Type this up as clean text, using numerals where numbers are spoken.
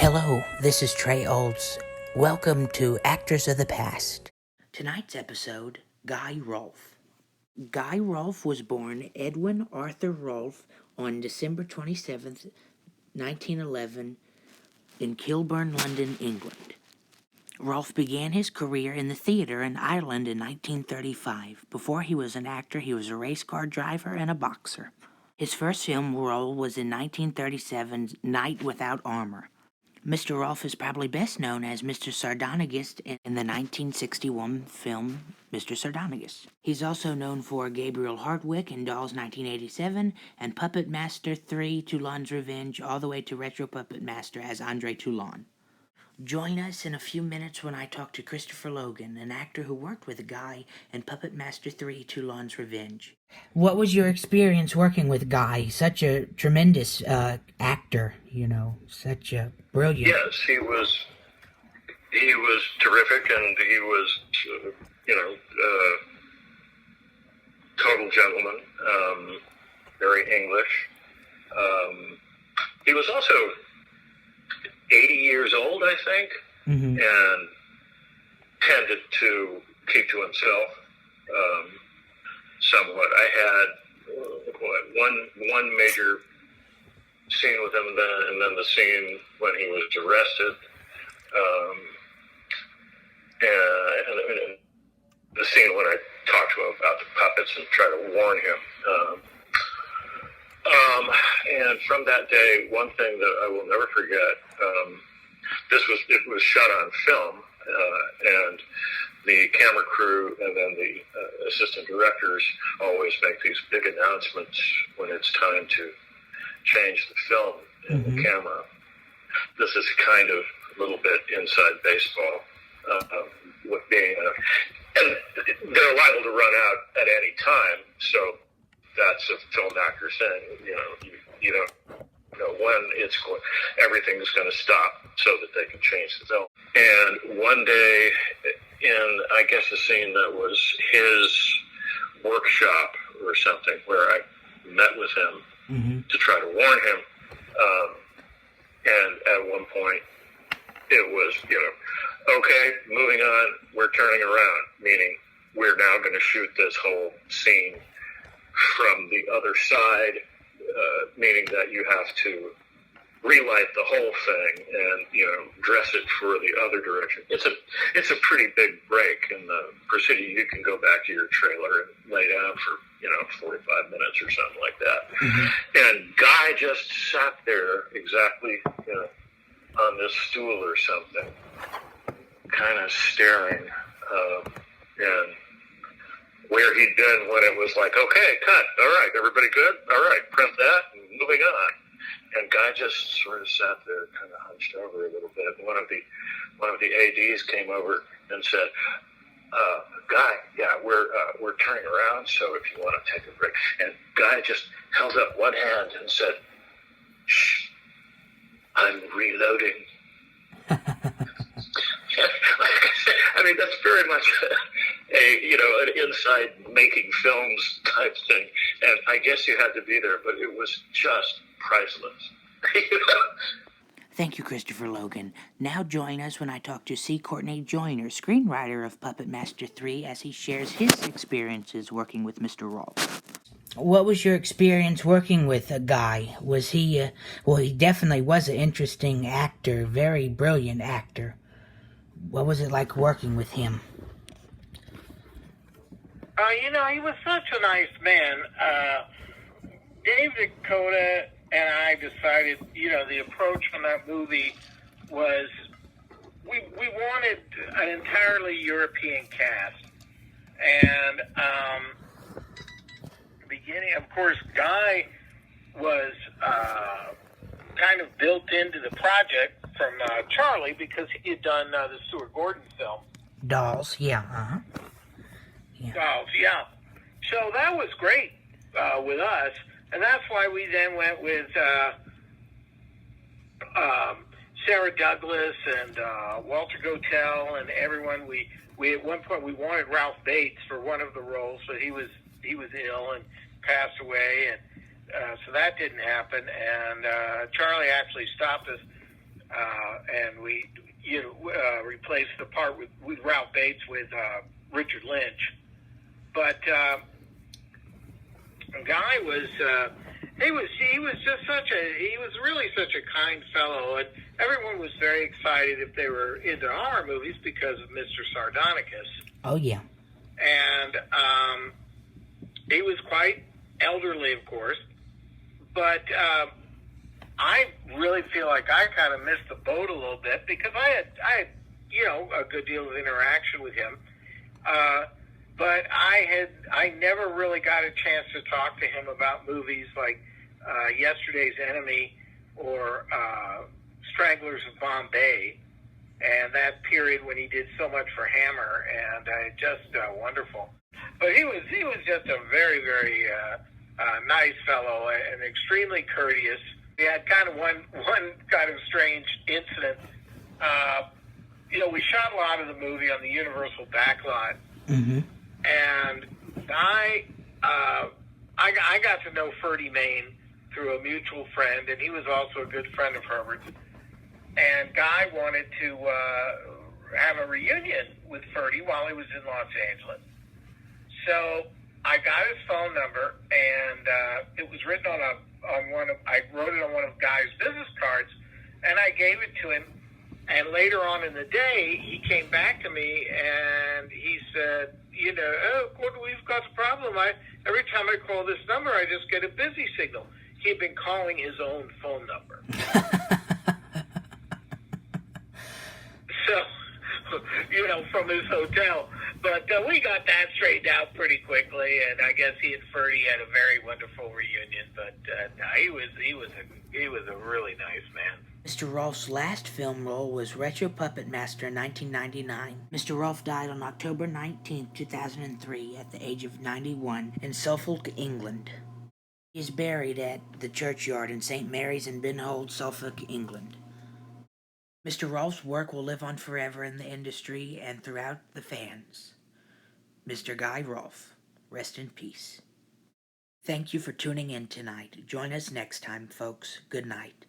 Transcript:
Hello, this is Trey Olds. Welcome to Actors of the Past. Tonight's episode, Guy Rolfe. Guy Rolfe was born Edwin Arthur Rolfe on December 27th, 1911 in Kilburn, London, England. Rolfe began his career in the theater in Ireland in 1935. Before he was an actor, he was a race car driver and a boxer. His first film role was in 1937's Night Without Armor. Mr. Rolfe is probably best known as Mr. Sardonicus in the 1961 film Mr. Sardonicus. He's also known for Gabriel Hardwick in Dolls 1987 and Puppet Master 3 Toulon's Revenge all the way to Retro Puppet Master as Andre Toulon. Join us in a few minutes when I talk to Christopher Logan, an actor who worked with Guy in Puppet Master 3 Toulon's Revenge. What was your experience working with Guy? Such a tremendous actor, such a brilliant... Yes, he was terrific, and he was, total gentleman, very English. He was also 80 years old, I think, and tended to keep to himself somewhat. I had one major scene with him, and then the scene when he was arrested, and the scene when I talked to him about the puppets and try to warn him. And from that day, one thing that I will never forget, it was shot on film, and the camera crew and then the assistant directors always make these big announcements when it's time to change the film in the camera. This is kind of a little bit inside baseball, with being and they're liable to run out at any time, so that's a film actor thing. You don't know when everything's going to stop so that they can change the film. And one day, in I guess a scene that was his workshop or something, where I met with him to try to warn him, and at one point it was, okay, moving on, we're turning around, meaning we're now going to shoot this whole scene from the other side, meaning that you have to relight the whole thing and, dress it for the other direction. It's a pretty big break in the procedure. You can go back to your trailer and lay down for, 45 minutes or something like that. And Guy just sat there exactly, on this stool or something, kind of staring, and where he'd been when it was like, okay, cut, all right, everybody good? All right, print that, and moving on. And Guy just sort of sat there, kind of hunched over a little bit. And one of the ADs came over and said, Guy, yeah, we're turning around, so if you want to take a break. And Guy just held up one hand and said, shh, I'm reloading. I mean, that's very much an inside making films type thing. And I guess you had to be there, but it was just priceless. Thank you, Christopher Logan. Now join us when I talk to C. Courtney Joyner, screenwriter of Puppet Master 3, as he shares his experiences working with Mr. Rolfe. What was your experience working with a Guy? Was he, he definitely was an interesting actor, very brilliant actor. What was it like working with him? He was such a nice man. Dave Dakota and I decided, the approach on that movie was we wanted an entirely European cast. And beginning, of course, Guy was kind of built into the project from Charlie because he had done the Stuart Gordon film. Dolls, yeah, Yeah. Dolls, yeah. So that was great with us, and that's why we then went with Sarah Douglas and Walter Gotell and everyone. We at one point we wanted Ralph Bates for one of the roles, but he was ill and passed away, and so that didn't happen. And Charlie actually stopped us and we replaced the part with Ralph Bates with Richard Lynch. But Guy was he was really such a kind fellow, and everyone was very excited if they were into horror movies because of Mr. Sardonicus. Oh, yeah. And he was quite elderly, of course, but I really feel like I kind of missed the boat a little bit because I had a good deal of interaction with him, but I never really got a chance to talk to him about movies like Yesterday's Enemy or Stranglers of Bombay, and that period when he did so much for Hammer, and just wonderful. But he was just a very, very nice fellow and extremely courteous. We had kind of one kind of strange incident. We shot a lot of the movie on the Universal backlot, and I got to know Ferdy Main through a mutual friend, and he was also a good friend of Herbert's. And Guy wanted to have a reunion with Ferdy while he was in Los Angeles. So I got his phone number, and it was written I wrote it on one of Guy's business cards, and I gave it to him. And later on in the day, he came back to me, and he said, Courtney, we've got a problem. Every time I call this number, I just get a busy signal. He had been calling his own phone number. So, from his hotel. But we got that straightened out pretty quickly, and I guess he and Ferdy had a very wonderful reunion. But he was a really nice man. Mr. Rolfe's last film role was Retro Puppet Master in 1999. Mr. Rolfe died on October 19, 2003, at the age of 91 in Suffolk, England. He is buried at the churchyard in St. Mary's in Binhold, Suffolk, England. Mr. Rolfe's work will live on forever in the industry and throughout the fans. Mr. Guy Rolfe, rest in peace. Thank you for tuning in tonight. Join us next time, folks. Good night.